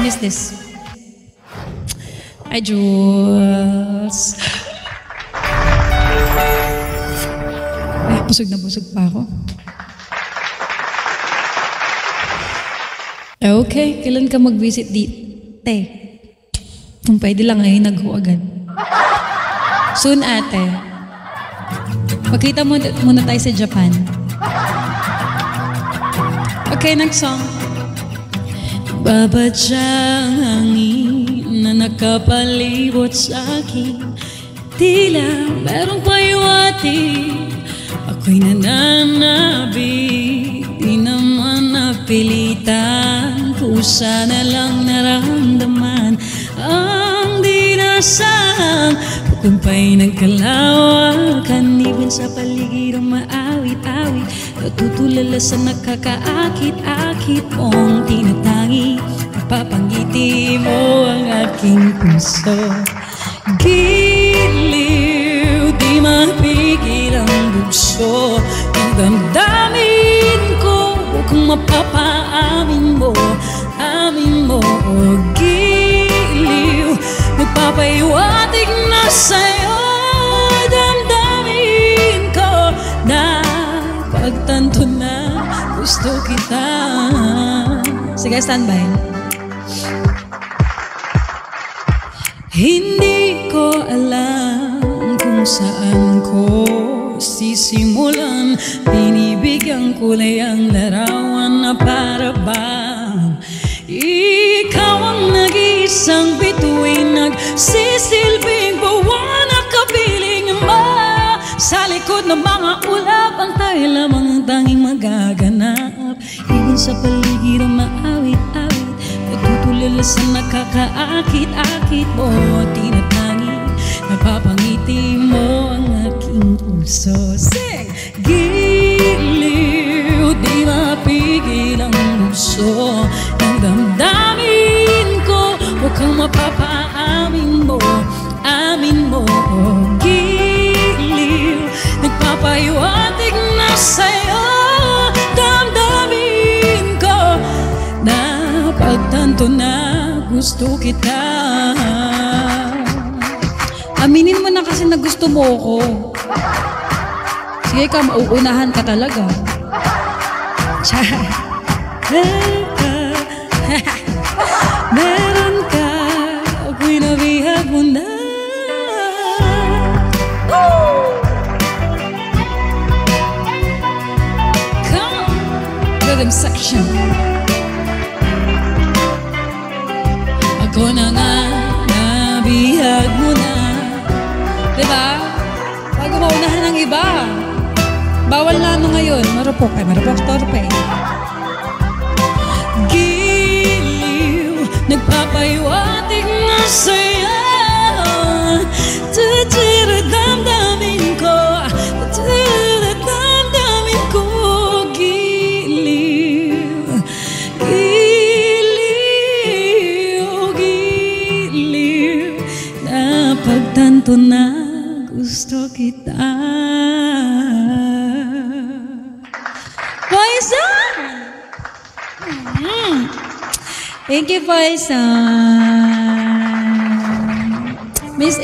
is this? Ay, Jules. Ay, busog na busog pa ako. Okay, kailan ka mag-visit dito? Kung pwede lang ngayon, nag-ho agad. Soon, ate. Magkita muna tayo sa Japan. Okay, next song. Babadyang hangin na nakapalibot sa akin, tila merong payuwati, ako'y nananabik. Di naman napilitan, kusa na lang naramdaman ang dinasang pagkumpay ng kalawakan. Ibon sa paligid ang maawit-awit, natutulala sa nakakaakit-akit mong tinatangi. Napapangiti mo ang aking puso. Giliw, di mapigil ang bugso ng damdamin ko. Kung mapapaamin mo, amin mo. Giliw, nagpapaiwatig na sa'yo. Damdamin ko na pagtanto na gusto kita. Sige, standby. Hindi ko alam kung saan ko sisimulan. Binibigyan kulay ang larawan na para bang ikaw ang nag-iisang bituin, nagsisilbing buwan at kapiling mo. Sa likod ng mga ulap, ang tayo lamang ang tanging magaganap. Ibon sa paligid ang maawit-awit, nagtutulala sa nakakaakit-akit mo. Tinatangi, napapangiti mo ang aking puso. Sing! Giliw, di mapigil ang puso ng damdamin ko. Huwag kang mapapaamin mo, amin mo. Giliw, nagpapahiwatig na sa'yo. Damdamin ko na pagtanto na gusto kita. Aminin mo na kasi na gusto mo ako. Sige ka, mauunahan ka talaga. Meron ka, ako'y nabihag mo na. Come on, rhythm section. Ako na nga, nabihag mo na. Diba? Bago maunahan ng iba. Bawal na ano ngayon. Marupok ay marupok torpe. Giliw, nagpapahiwatig na sa'yo. Damdamin ko, damdamin ko. Giliw, giliw, giliw, napagtanto na gusto kita. Poison! Thank you, Poison. Miss